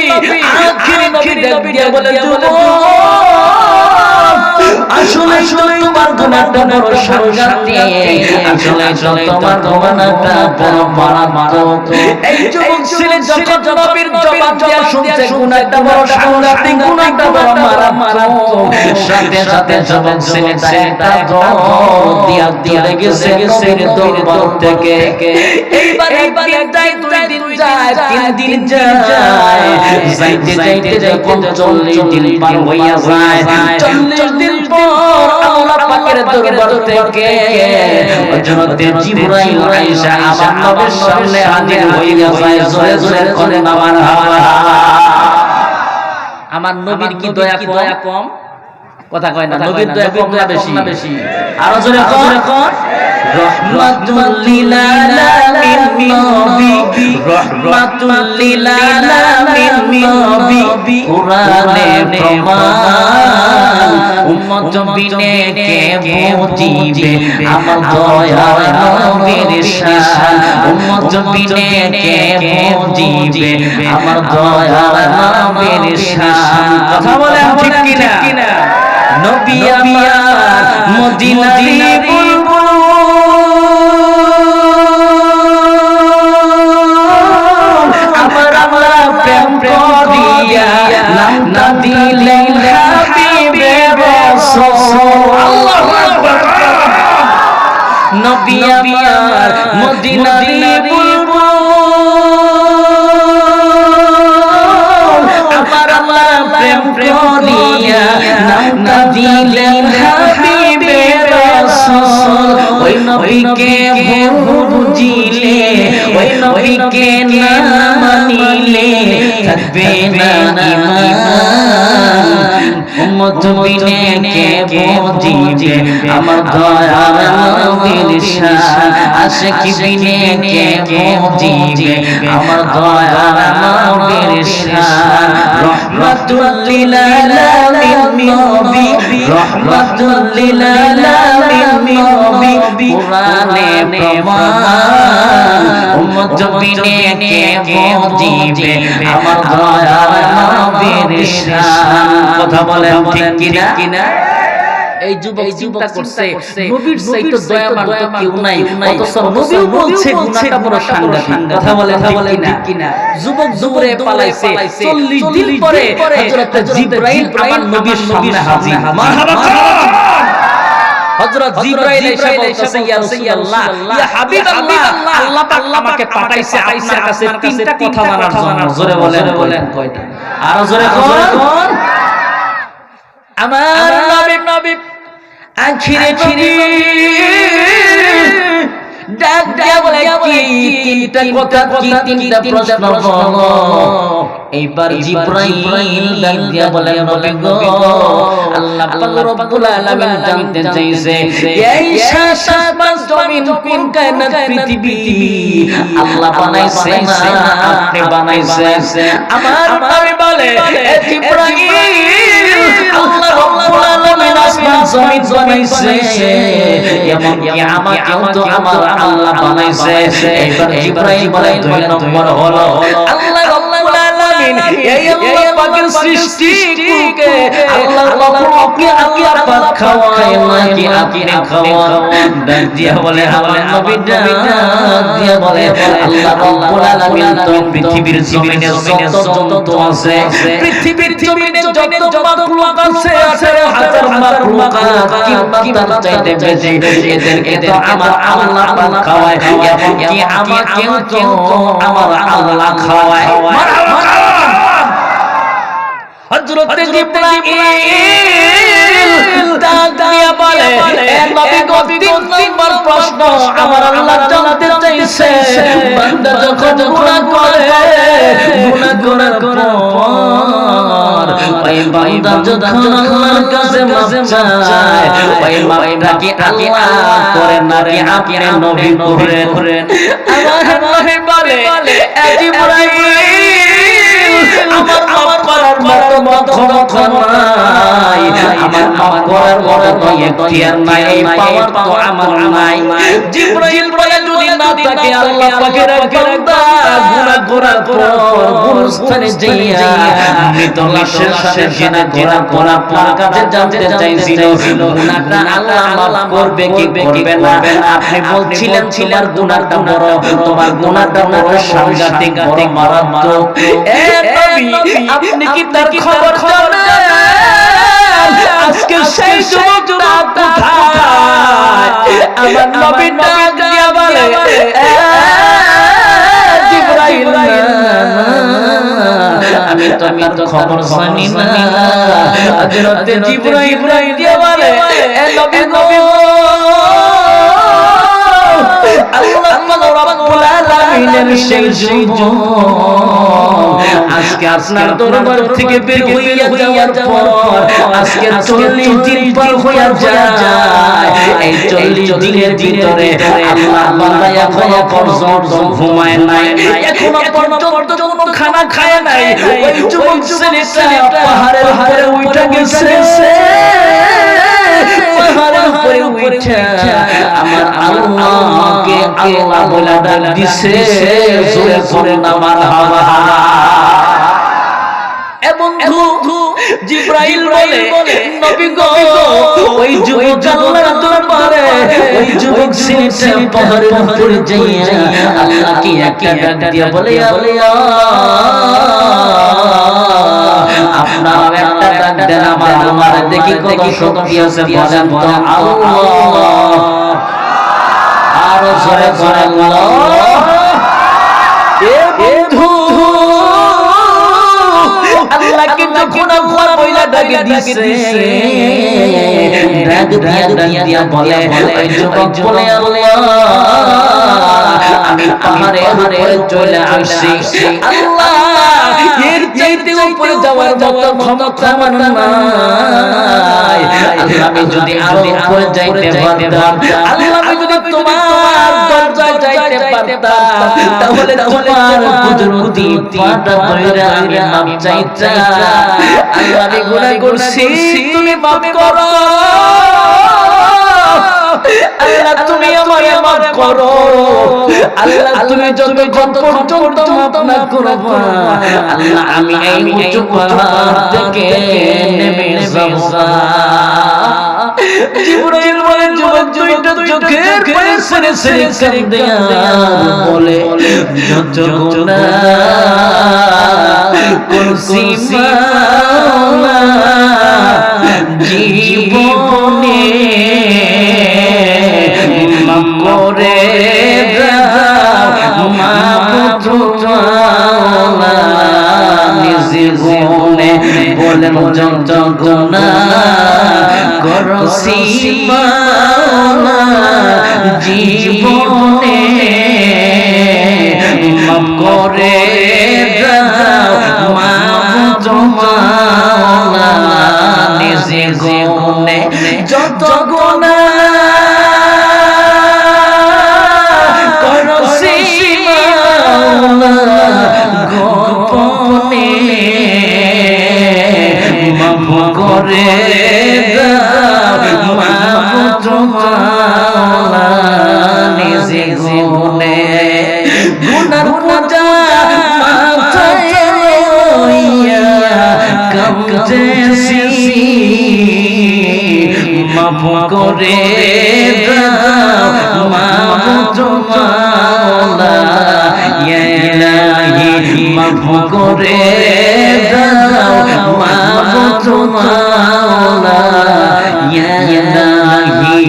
আখিরি নবী ডাক দিয়া বলে যুবক আসলে তোমার গুনাহটা বড় সাংঘাতিক আসলে তোমার গুনাহটা বড় মারাত্মক এই যুবক ছেলে যখন নবীর জবান দিয়া শুনছে গুনাহটা বড় সাংঘাতিক গুনাহটা বড় মারাত্মক সাথে সাথে যুবক ছেলেটা একটা দৌড় দিয়া চলে গেছে নবীর দরবার থেকে এইবার দিন যায় দুই দিন যায় তিন দিন যায় যাইতে যাইতে যখন 40 দিন পার হইয়া যায় 40 দিন পর আল্লাহ পাকের দরবার থেকে হযরত জিবরাইল আয়েশা আমার নবীর সামনে হাজির হইয়া যায় জোরে জোরে করে আমার নবীর কি দয়া কম কথা কয় না নবীর দয়া কম না বেশি আরো জোরে কর রহমাতুল লিল আলামিন নবী রহমাতুল লিল আলামিন নবী কুরআনে প্রমাণ উম্মত বিনে কে বুঝিবে আমার দয়ার নবীর শান উম্মত বিনে কে বুঝিবে আমার দয়ার নবীর শান কথা বলেন ঠিক কিনা নবী আমার মদিনার বুলবুল আমার প্রেম করিয়া নামটা দিলেন হাবিবে রাসূল আল্লাহু আকবার নবী আমার মদিনার বুলবুল আমার আল্লাহ প্রেম করিয়া নামটা দিলেন হাবিবে রাসূল ওই নবীকে বুঝিলে ওই নবীকে না মানিলে থাকবে না ঈমান উম্মত বিনে কে বুঝিবে আমার দয়ার নবীর শান আশিক বিনে কে বুঝিবে আমার দয়ার নবীর শান রহমাতুল লিল আলামিন নবী রহমাতুল লিল আলামিন নবী কুরআনে প্রমাণ উম্মত বিনে কে বুঝিবে আমার দয়ার নবীর শান কথা বলেন ঠিক কিনা এই যুবক চিন্তা করছে নবীর চাইতে দয়াবান তো কেউ নাই অথচ নবীও বলছে গুনাহটা বড় সাংঘাতিক কথা বলেন ঠিক কিনা যুবক দৌড়ে পালাইছে 40 দিন পরে হযরত জিবরাইল আমার নবীর সামনে হাজির মারহাবা হযরত জিবরাইল এসে বলতেছে ইয়া রাসূলুল্লাহ ইয়া হাবিবাল্লাহ আল্লাহ পাক আমাকে পাঠাইছে আপনার কাছে তিনটা কথা মানার জন্য জোরে বলেন কয়টা আর জোরে কোন আমার নবী আখিরে ডাক দিয়া বলে কি তিনটা কথা কি তিনটা প্রশ্ন বলো এইবার জিবরাইল ডাক দিয়া বলে নবী গো আল্লাহ পাক রব্বুল আলামিন জানতে চাইছে এই সাত জমিন কোন কায়নাত পৃথিবী আল্লাহ বানাইছে না আপনি বানাইছে আমার নবী বলে এ জিবরাইল আল্লাহ রব্বুল আলামিন আসমান জমিন বানাইছে এমন কি আমাকেও তো আমার আল্লাহ বানাইছে এইবার জিবরাইল বলে দুই নম্বর হলো আল্লাহ রব্বুল আলামিন এই আল্লাহ পাকের সৃষ্টিকে আল্লাহ মাখলুককে আল্লাহ পাক খাওয়ায় নাকি আপনি খাওয়ান ডাক দিয়া বলে আমার নবী ডাক দিয়া বলে আল্লাহ রব্বুল আলামিন তো পৃথিবীর জমিনে যত জন্তু আছে পৃথিবীর জমিনে যত মাখলুক আছে 18,000 মাখলুক কিংবা তার চাইতে বেশি এদেরকে তো আমার আল্লাহ পাক খাওয়ায় এবং কি আমাকেও তো আমার আল্লাহ খাওয়ায় মারহাবা হযরত জিবরাইল ডাক দিয়া বলে এ নবী গো তিন নম্বর প্রশ্ন আমার আল্লাহ জানতে চাইছে বান্দা যখন গুনাহ করে গুনাহ করার পর ওই বান্দা যখন আল্লাহর কাছে মাফ চায় ওই মাফটা কি আল্লাহ করেন নাকি আপনি নবী করেন আমার নবী বলে এ জিবরাইল আমার মাফ করার মতো ক্ষমতা নাই আমার মাফ করার মতো ইখতিয়ার নাই এই পাওয়ার তো আমার নাই জিবরাইল বলে যদি না থাকে আল্লাহ পাকের বান্দা গুনাহ করার পর গুনাহ কবরস্থানে যাইয়া মৃত লাশের সাথে জিনা করা আপনার কাছে জানতে চাইছিল গুনাহটা আল্লাহ মাফ করবে কি করবে না। আপনি বলছিলেন তোমার গুনাহটা বড়, তোমার গুনাহটা বড় সাংঘাতিক বড় মারাত্মক। এ নবী আপনি কি তার খবর জানেন? আজকে সেই যুবকটা কোথায়? আমার নবী ডাক দিয়া বলে জিবরাইল আমি তো খবর জানি না। হযরত জিবরাইল দিয়া বলে এ নবী গো আল্লাহ রাব্বুল আলামিনের সেই যুবক আজকে আপনার দরবার থেকে বের হইয়া যাওয়ার পর আজকে 40 দিন পার হইয়া যায়। এই 40 দিনের ভিতরে আল্লাহ বান্দা এখনো পর্যন্ত ঘুমায় নাই, এখনো পর্যন্ত কোনো খানা খায় নাই। ওই যুবক ছেলেটা পাহাড়ের উপরে উঠে গেছে, পাহাড়ের উপরে উঠে আমার আল্লাহকে আল্লাহ বলে ডাক দিছে, জোরে জোরে না মারহাবা। জিবরাইল বলে নবী গো ওই যুবক আল্লাহর দরবারে ওই যুবক ছেলেটা পাহাড়ের উপরে যাইয়া আল্লাহকে একা ডাক দিয়া বলে আপনারা একটা ডাক দেন আমার আল্লাহর, দেখি কত শক্তি আছে বলেন তো আল্লাহ। আর জোরে জোরে আল্লাহ। এ বন্ধু আল্লাহকে যখন আল্লাহ বইলা ডাক দিছে ডাক দিয়া বলে ওই যুবক বলে আল্লাহ আমি পাহাড়ে উপরে চলে আসছি, আল্লাহ এর চাইতে উপরে যাওয়ার মতো ক্ষমতা আমার নাই। আল্লাহ আমি যদি আরো উপরে যাইতে পারতাম, আল্লাহ আমি যদি তোমার দরজায় যাইতে পারতাম তাহলে তোমার কুদরতি পাটা ধরে আমি মাপ চাইতাম। আল্লাহ আমি গুনাহ করছি, তুমি মাফ করো। আল্লাহ তুমি আমারে মাফ করো। আল্লাহ তুমি যতক্ষণ পর্যন্ত মাফ না করবা আল্লাহ আমি এই উঁচু পাহাড় থেকে নেমে যাব না। জিবরাইল বলে যুবক দুইটা চোখের পানি ছেড়ে ছেড়ে কাঁদে বলে যত গুনাহ করছি জীবনে মাফ করে দাও মাবুদ নিজে গুনে বলেন যত গুনাহ করছি জীবনে মাফ করে দাও মাবুদ নিজে গুনে যত গুনাহ করছি গোপনে মাফ করে দাও মাবুদ নিজে গুনে গুনার বোঝা মাথায় লইয়া কাঁদতেছি মাফ করে দাও মাবুদ ইয়া ইলাহি মাফ করে দাও মাবুদ ইয়া ইলাহি।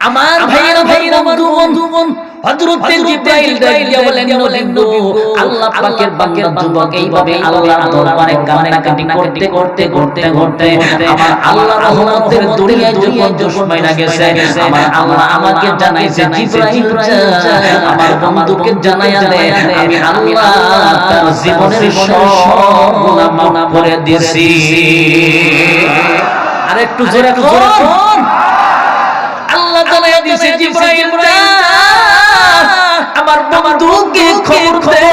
আমার ভাইরা বন্ধু হযরত জিবরাইল ডাকিয়া বলেন আল্লাহ পাকের বান্দা যুবক এইভাবে আল্লাহর দরবারে কান্নাকাটি করতে আমার আল্লাহর রহমতের দুনিয়ায় যখন সময় গেছে আমার আল্লাহ আমাকে জানাইছে জিবরাইল আমার বন্ধুকে জানাইয়া দে আমি আল্লাহ তার জীবনের সব গুনাহ মাফ করে দিয়েছি। আরেকটু জোরে কোন আল্লাহ জানাইয়া দিয়েছে জিবরাইল আমার বন্ধুকে খবর দে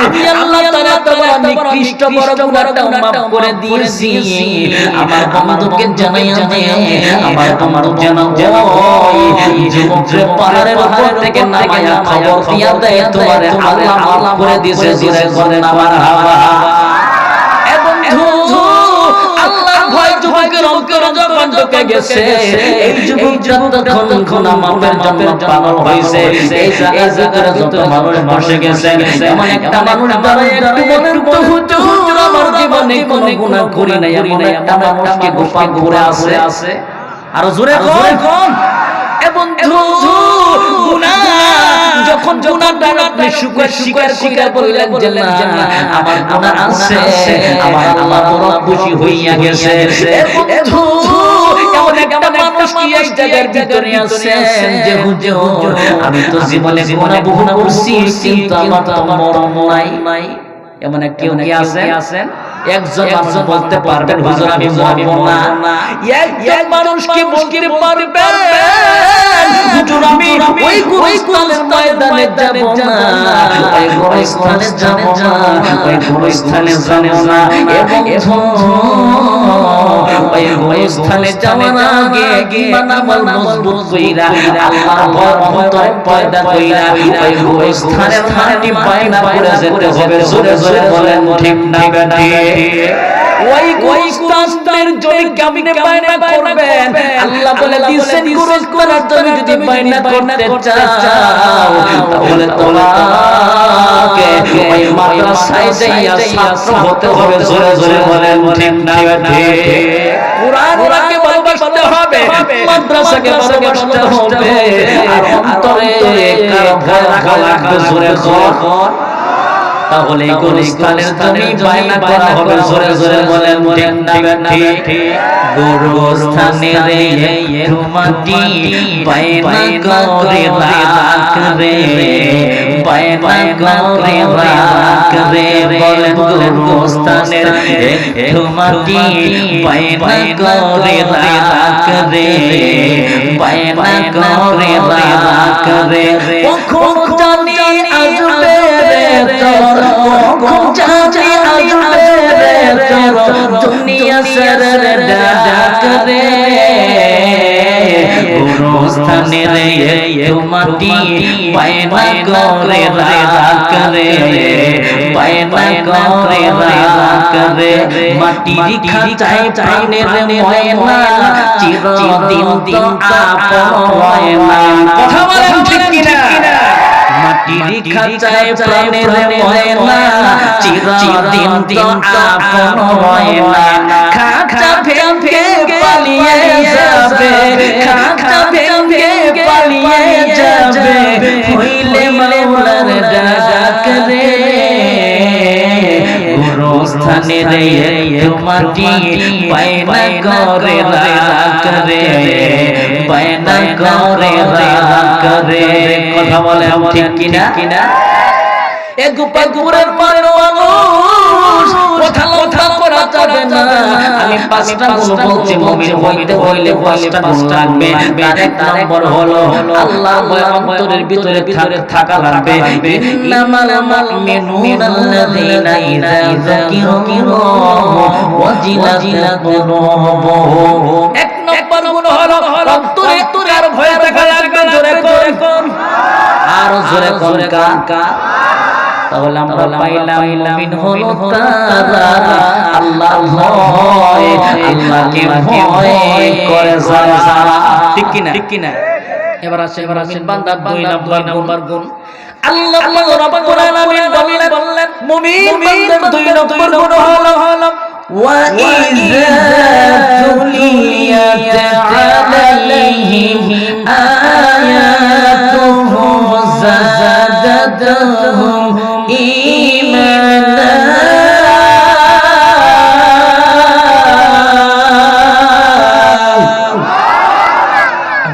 আমি আল্লাহ তাআলা তোমার নিকৃষ্ট বড় গুনাহটাও মাফ করে দিয়েছি আমার বন্ধুকে জানাইয়া দে আমার বন্ধু যেন ওই যুবককে পাহাড়ের উপর থেকে নামায়া খবর দিয়া দেয় তোমারে আল্লাহ মাফ করে দিয়েছে জোরে বলেন মারহাবা এ বন্ধু আল্লাহর ভয় যুবকের অন্তরে যখন ঢুকে গেছে এই যুবক যতক্ষণ গুনাহ মাফের জন্য পাগল হইছে এই জায়গায় যত মানুষ বসে গেছে এমন একটা মানুষ দাঁড়ায় একটু বলেন তো হুজুর আমার জীবনে কোনো গুনাহ করি নাই এমন একটা মানুষকে গোপাল ঘুরে আছে আর জোরে কোন এ বন্ধু গুনাহ যখন গুনাহটা আপনি স্বীকার করলেন যে না আমার গুনাহ আছে আমার আল্লাহ বড় খুশি হইয়া গেছে এ বন্ধু এমন একটা মানুষ কি এই জায়গার ভিতরে আছে যে হুজুর আমি তো জীবনে গুনাহ বহু করছি কিন্তু আমার তো মরণ নাই এমন কেউ কি আছেন একজন মানুষ বলতে পারবেন হুজুর আমি মরব না একজন মানুষ কি বলতে পারবেন হুজুর আমি ওই গুরুস্থানের ময়দানে যাব না ওই গুরুস্থানে যাব না ওই গুরুস্থানে যাব না এবং ওই গুরুস্থানে যাওয়ার আগে ঈমান আমল মজবুত কইরা আল্লাহর অন্তর পয়দা কইরা ওই গুরুস্থানের মাটি বাইনা করে যেতে হবে জোরে জোরে বলেন ঠিক না বেঠিক ওই গুরুস্থানের জন্য কেমনে বাইনা করবেন আল্লাহ বলে দিয়েছেন গুরুস্থানের জন্য যদি বাইনা করতে চাও তাহলে তোমাকে ওই মাদ্রাসায় যাইয়া ছাত্র হতে হবে জোরে জোরে বলেন ঠিক না বেঠিক কুরআনকে ভালোবাসতে হবে মাদ্রাসাকে ভালোবাসতে হবে আর অন্তরে কার ভয় রাখা লাগবে জোরে কর তাহলে গুরুস্থানের জমি বাইনা করা হবে জোরে জোরে বলেন ঠিক না ঠিক গুরুস্থানের একটু মাটি বাইনা করে রাখ রে বাইনা করে রাখ রে বলেন গুরুস্থানের একটু মাটি বাইনা করে রাখ রে বাইনা করে রাখ রে কখন জানি আসবে রে তোর কখন জানি আসবে রে তোর দুনিয়া ছেড়ে ডাক রে গুরুস্থানের একটু মাটি বাইনা করে রাখ রে বাইনা করে রাখ রে মাটির খাঁচায় প্রাণের ময়না চিরদিন দিন আপন হয় না কথা বলেন ঠিক কিনা মাটির খাঁচায় প্রাণের ময়না চিরদিন দিন আপন হয় না খাঁচা ভেঙে পালিয়ে যাবে খাঁচা ভেঙে পালিয়ে যাবে হইলে মাওলার ডাক রে গুরুস্থানের একটু মাটি বাইনা করে রাখ রে বাইনা করে রাখ রে কথা বলে ঠিক কিনা এ গোপালপুরের মানুষ কথা লঙ্কা করা যাবে না আমি পাঁচটা গুণ বলছি মুমিন হইতে হইলে পাঁচটা গুণ লাগবে তার এক নম্বর হলো আল্লাহ ভয় অন্তরের ভিতরে থাকা লাগবে ইন্নামাল মুমিনুনা আল্লাযীনা ইযা যুকিরুল্লাহ ওয়াজিলাত কুলুবুহুম এক নম্বর গুণ হলো অন্তরে তার ভয় থাকা লাগবে জোরে কোন আর জোরে কোন কা তাহলে আমরা পাইলাম মুমিন হলো তারা আল্লাহর ভয় আল্লাহকে ভয় করে যারা ঠিক কিনা এবার আসেন বান্দা দুই নম্বর গুণ আল্লাহ রাব্বুল আলামিন বললেন মুমিন বান্দার দুই নম্বর গুণ হলো وَإِذَا تُلِيَتْ عَلَيْهِمْ آيَاتُهُ زَادَتْهُمْ إِيمَانًا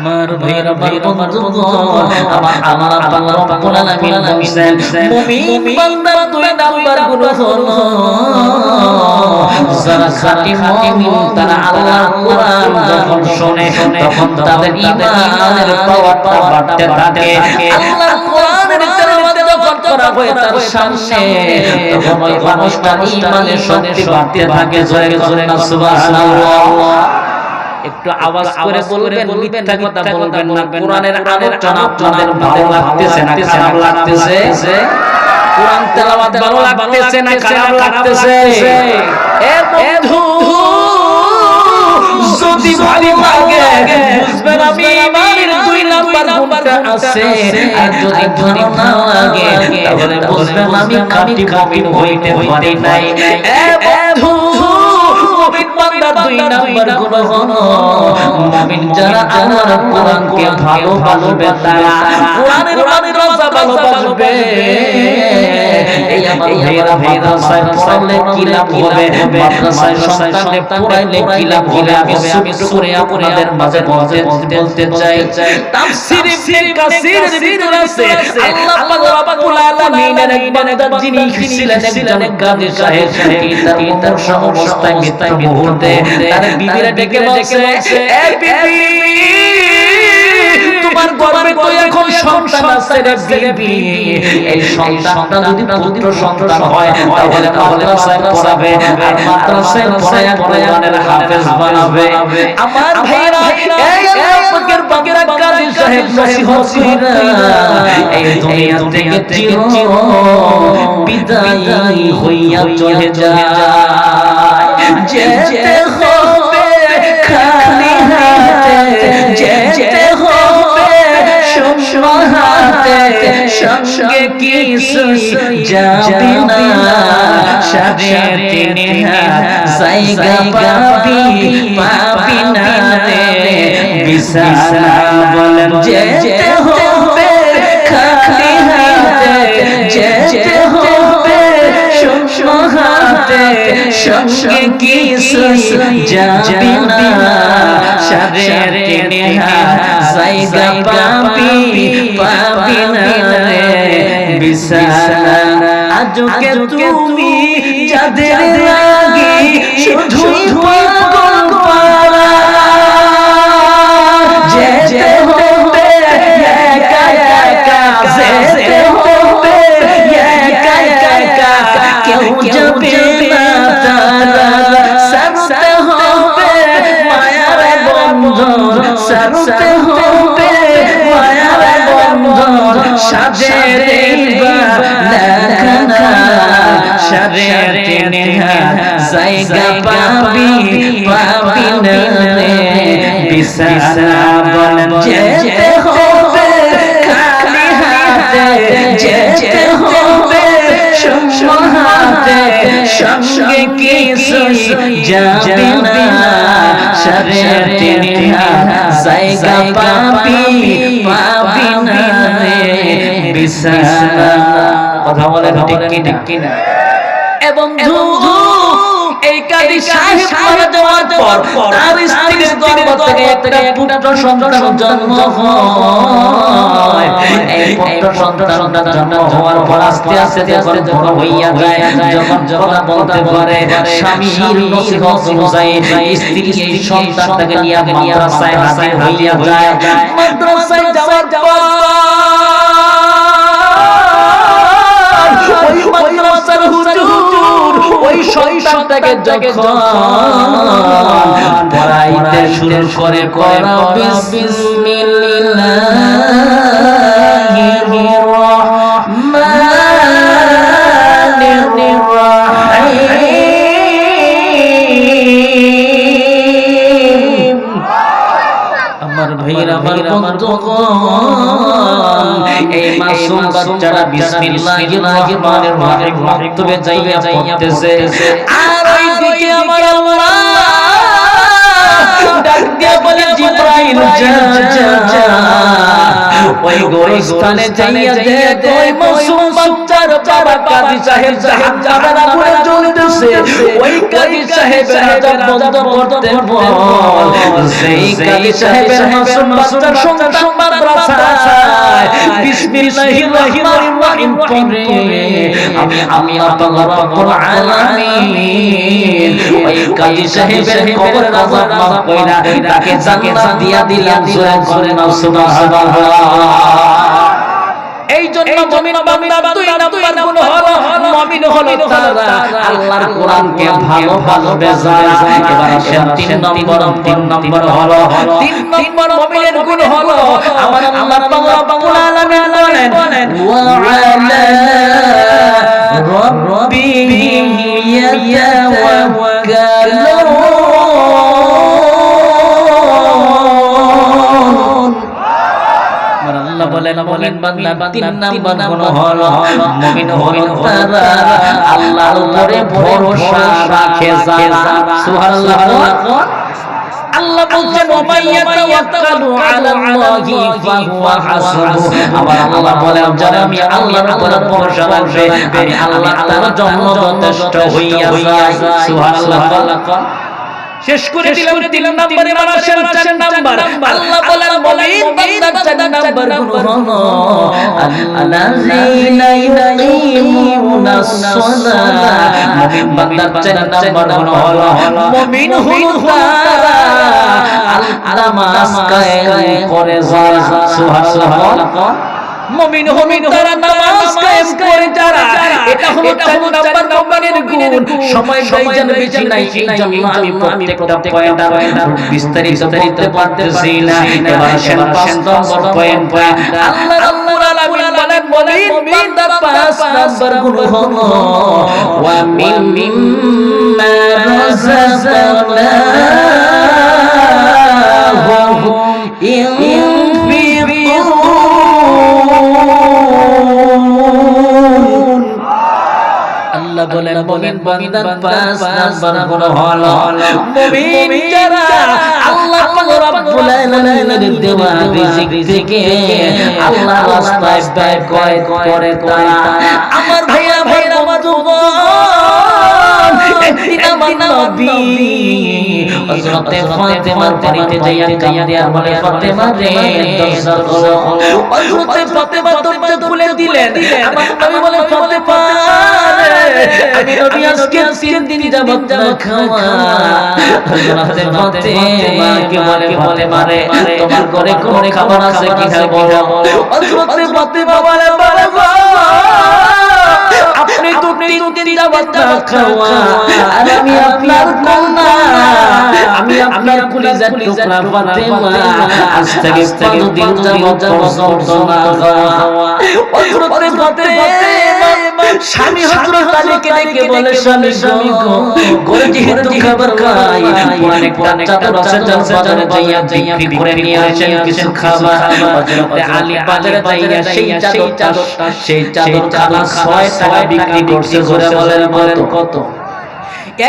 আমার ভাইরা বন্ধুগণ আমার আল্লাহ রাব্বুল আলামিন বলেন মুমিন বান্দার দুই নাম্বার গুণ হলো যারা খাঁটি মুমিন তারা আল্লাহর কোরআন যখন শুনে তখন তাদের ঈমানের পাওয়ারটা বাড়তে থাকে আল্লাহর কোরআনের তেলাওয়াত যখন করা হয় তার সামনে, তখন ওই মানুষটার ঈমানের শক্তি বাড়তে থাকে। জোরে জোরে না সুবহানাল্লাহ। একটু আওয়াজ করে বলবেন, মিথ্যা কথা বলবেন না। কোরআনের আলোচনা আপনাদের ভালো লাগতেছে না খারাপ লাগতেছে? কোরআন তেলাওয়াত ভালো লাগতেছে না খারাপ লাগতেছে? এ বন্ধু যদি ভালো লাগে বুঝবেন আমি ইমানের 2 নাম্বার গুণটা আছে, আর যদি ভালো না লাগে তাহলে বুঝবেন আমি খাঁটি মুমিন হইতে পারি নাই। এ বন্ধু মুমিন বান্দার 2 নাম্বার গুণ হলো মুমিন যারা আমার কোরআনকে ভালোবাসবে, তারা কোরআনের মাদ্রাসা ভালোবাসবে। এই আমার ভাইরা মাদ্রাসায় পড়ালে কি লাভ হবে, মাদ্রাসায় সন্তানকে পড়াইলে কি লাভ হবে, আমি ছোট করে আপনাদের মাঝে বলতে চাই। তাফসীর ইবনে কাসিরের ভিতরে আছে আল্লাহ পাক রব্বুল আলামিনের এক বান্দা যিনি ছিলেন একজন গাজী সাহেব, তার অবস্থায় মৃত্যু মুহূর্তে তার বিবিরা ডেকে বলছে, এ বিবি তোমার গর্ভে তো এখন সন্তান আছে রে বিবি, এই সন্তানটা যদি পুত্র সন্তান হয় তাহলে মাদ্রাসায় পড়াবে, আর মাদ্রাসায় পড়ায়া কোরআনের হাফেজ বানাবে। আমার ভাইরা এই আল্লাহ পাকের বান্দা গাজী সাহেব নসিহত কইরা এই দুনিয়া থেকে চির বিদায় হইয়া চলে যায়। যেতে হবে খালি হাতে, যেতে হবে শূন্য হাতে, সঙ্গে কিছু যাবে না, সাথে টেনে জায়গা পাবি না রে বিছানা। বলেন যেতে হবে খালি হাতে, যেতে হবে শূন্য হাতে, সঙ্গে কিছু যাবে না, সাথে টেনে জায়গা পাবি না রে বিছানা। আজকে তুমি যাদের লাগি শুধুই পাগল পারা, যেতে হবে একা একা, যেতে হবে একা একা, কেউ যাবে না তারা, সারতে হবে মায়ার বন্ধন, সারতে হবে মায়ার বন্ধন, সাজের জায়গা পাবি না রে বিছানা। বলেন যেতে হবে খালি হাতে, যেতে হবে শূন্য হাতে, সঙ্গে কিছু যাবে না, সাথে টেনে জায়গা পাবি না রে বিছানা। কথা বলেন ঠিক কি না? এবং এই কাজী সাহেব মারা যাওয়ার পর তার স্ত্রীর গর্ভ থেকে একটা পুত্র সন্তান জন্ম হয়। এই পুত্র সন্তানটা জন্ম হওয়ার পর আস্তে আস্তে যখন বড় হইয়া যায়, যখন কথা বলতে পারে, স্বামীর নসিহত অনুযায়ী স্ত্রী এই সন্তানটাকে নিয়ে মাদ্রাসায় হাজির হইয়া যায়। মাদ্রাসায় যাওয়ার পর ওই মাদ্রাসার হুজুর ওই সন্তানটাকে যখন পড়াইতে শুরু করে, করা বিসমিল্লাহির রহমানির রহিম। আমার ভাইরা আমার বন্ধুগণ, এই মাসুম বাচ্চারা বিসমিল্লাহির রহমানির রহিম মক্তবে যাইয়া পড়তেছে, আর ওইদিকে আমার আল্লাহ ডাক দিয়া বলে, জিবরাইল যা ওই গোরস্থানে যাইয়া দেখ ওই মাসুম বাচ্চার বাবা কাজী সাহেব জাহান্নামের আগুনে জ্বলতেছে, ওই কাজী সাহেবের আযাব বন্ধ করতে বল। সেই কাজী সাহেবের মাসুম বাচ্চার সন্তান মাদ্রাসায় বিসমিল্লাহির রহমানির রহিম পড়ে, আমি আল্লাহ রাব্বুল আলামিন ওই কাজী সাহেবের কবরের আযাব মাফ কইরা তাকে জান্নাত দিয়া দিলাম। জোরে জোরে নাও সুবহানাল্লাহ। এই জন্য মুমিন বান্দা দুই নাম্বার গুণ হলো মুমিন হলো তারা আল্লাহর কোরআনকে ভালোবাসবে যারা। এবার আসেন তিন নম্বর হলো তিন নম্বর মুমিনের গুণ হলো আমার আল্লাহ রাব্বুল আলামিন বলেন ওয়া আলা রাব্বিহিম ইয়াতাওয়াক্কালুন। আল্লাহ বলেন মুমিন বান্দা তিন নাম্বার গুণ হলো মুমিন হলো তারা আল্লাহর উপরে ভরসা রাখে যারা। সুবহানাল্লাহ। আল্লাহ বলছেন ওয়ামাইয়াতাওয়াক্কালু আলাল্লাহি ফাহুয়া হাসবুহু। আবার আল্লাহ বলেন যারা আমি আল্লাহর উপর ভরসা রাখবে আমি আল্লাহ তার জন্য যথেষ্ট হইয়া যাই। সুবহানাল্লাহ। শেষ করে দিলাম তিন নম্বরে মানুষের চার নাম্বার আল্লাহ বলেন মুমিন বান্দার চার নাম্বার গুণ হলো আল্লাযীনা ইউকিমুনাস সালাহ। মুমিন বান্দার চার নাম্বার গুণ হলো মুমিন হলো তারা নামাজ কায়েম করে যারা। সুবহানাল্লাহ। মুমিন হলো তারা নামাজ কায়েম করে যারা। এটা হলো চার নাম্বার মুমিনের গুণ। সময় প্রয়োজন বেশি নাই এইজন্য আমি প্রত্যেকটা পয়েন্ট বিস্তারিত বলতে পারতেছি না। এবার আসেন 5 নম্বর পয়েন্ট আল্লাহ রাব্বুল আলামিন বলেন মুমিন তার 5 নম্বর গুণ হলো ওয়া মিম্মা রাযাকনাহুম ইউনফিকুন। আল্লাহ বলেন মুমিন বান্দার 5 নাম্বার গুণ হলো মুমিন যারা আল্লাহ রাব্বুল আলামিনের দেওয়া রিজিক থেকে আল্লাহর রাস্তায় ব্যয় করে তারা। আমার ভাইরা বন্ধুগণ একদিন আমার নবী হযরতে ফাতেমার বাড়িতে যাইয়া কাঁদে আর বলে ফাতেমা রে দরজা খোলো। হযরতে ফাতেমা দরজা খুলে দিলেন। আমার নবী বলে ফাতেমা আমি নবী আজকে 3 দিন যাবত না খাওয়া। হযরতে ফাতেমা কি বলে ফাতেমা রে তোমার ঘরে কোন খাবার আছে কি বলো। হযরতে ফাতেমা বলে বাবা আপনি তো 3 দিন যাবত না খাওয়া আর আমি আপনার কন্যা আমি আপনার কলিজার টুকরা ফাতেমা আজ থেকে 5 দিন যাবত না খাওয়া। হযরতে ফাতেমা স্বামী হযরত আলীকে ডেকে বলে স্বামী গো ঘরে যেহেতু খাবার খাই অনেকটা চাদর আছে বাজারে যাইয়া বিক্রি করে নিয়ে আসেন কিছু খাবার। হযরত আলী বাজারে যাইয়া সেই চাদর খানা 6 টাকা বিক্রি করছে। ঘরে বলেন কত?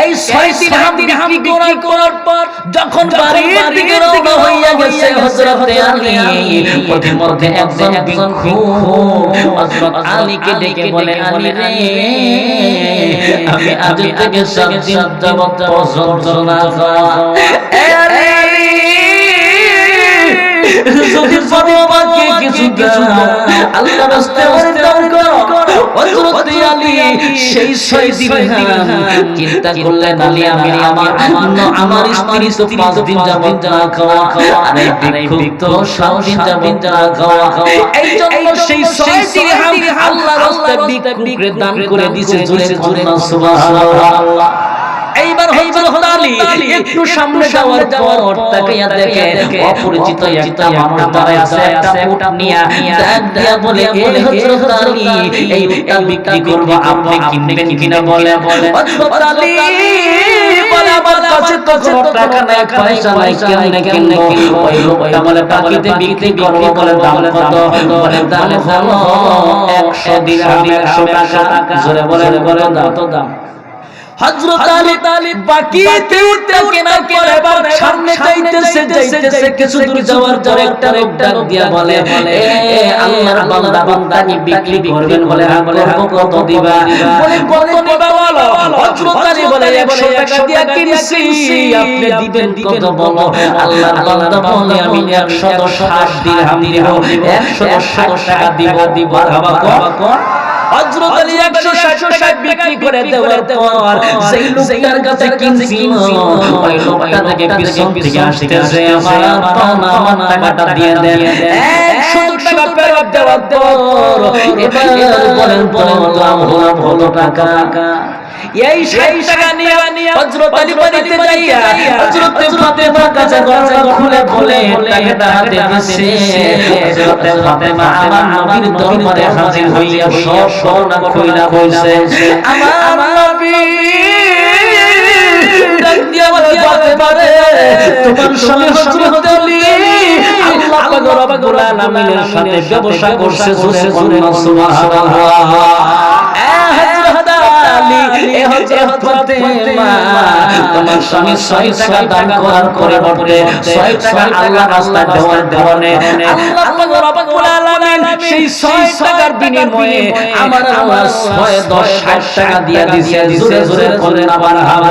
এই 6 দিরহাম বিক্রি করার পর যখন বাড়ির দিকে রওনা হইয়া গেছে হযরত আলী পথিমধ্যে একজন ভিক্ষু হযরত আলীকে ডেকে বলে আলী রে আমি আজ থেকে 7 দিন যাবত পর্যন্ত না খাওয়া। যদি পারো আমাকে কিছু দাও আল্লাহর রাস্তায় দান করো। হযরত আলী সেই 6 দিরহাম চিন্তা করলেন আলী আমি আমার স্ত্রী তো 5 দিন যাবত না খাওয়া আর এই ভিক্ষুক তো 7 দিন যাবত না খাওয়া। এই জন্য সেই 6 দিরহাম আল্লাহর রাস্তায় ভিক্ষুককে দান করে দিয়েছে। জোরে জোরে সুবহানাল্লাহ। এইবার হযরত আলী একটু সামনে যাওয়ার পর তাকাইয়া দেখে অপরিচিত একটা মানুষ দাঁড়ায় আছে একটা উট নিয়ে ডাক দিয়া বলে এ হযরত আলী এই উটটা বিক্রি করব আপনি কিনবেন কিনা বলে। হযরত আলী বলে আমার কাছে তো কোনো টাকা নাই পয়সা নাই কেমনে কিনবো। ওই লোকটা বলে বাকিতে বিক্রি করব বলে দাম কত? বলে দাম হলো 100 দিরহাম 100 টাকা। জোরে বলে কত দাম? হযরত আলী বাকিতে উঠতে কেনা করে সামনে যাইতেছে কিছু দূর যাওয়ার পর একটা লোক ডাক দিয়া বলে এ আল্লাহর বান্দা কি বিক্রি করবেন? বলে হ্যাঁ। বলে কত দিবা? বলে কত নিবা বলো। হযরত আলী বলে 100 টাকা দিয়া কিনছি আপনি দিবেন কত বলো। আল্লাহর বান্দা বলে আমি 160 দিরহাম দিব 160 টাকা দিব। বাবা কর। হযরত আলী 160 টাকা বিক্রি করে দেওয়ার পর যেই লোকটার কাছে কিনছিল ওই লোকটা থেকে পিছন থেকে আসতেছে আমার টাকাটা দিয়ে দেন। শুধু ফেরত দেওয়ার পর এবার বলেন হলো টাকা এই 60 টাকা নিয়ে হযরত আলী বাড়িতে যাইয়া হযরত ফাতেমার কাছে দরজা খুলে টাকাটা হাতে দিছে হযরত ফাতেমা আমার নবীর দরবারে হাজির হইয়া সব ঘটনা কইলা বলছে আমার নবী ডাক দিয়া বলতে পারে তোমার স্বামী হযরত আলী আল্লাহ পাক রব্বুল আলামিনের সাথে ব্যবসা করছে জোরে জোরে সুবহানাল্লাহ তোমার স্বামী 6 টাকা দান করার পরিবর্তে 6 টাকা আল্লাহর রাস্তায় দেওয়ার কারণে আল্লাহ পাক রব্বুল আলামিন সেই 6 টাকার বিনিময়ে আমার আল্লাহ 6 10 60 টাকা দিয়া দিয়েছে জোরে জোরে বলেন মারহাবা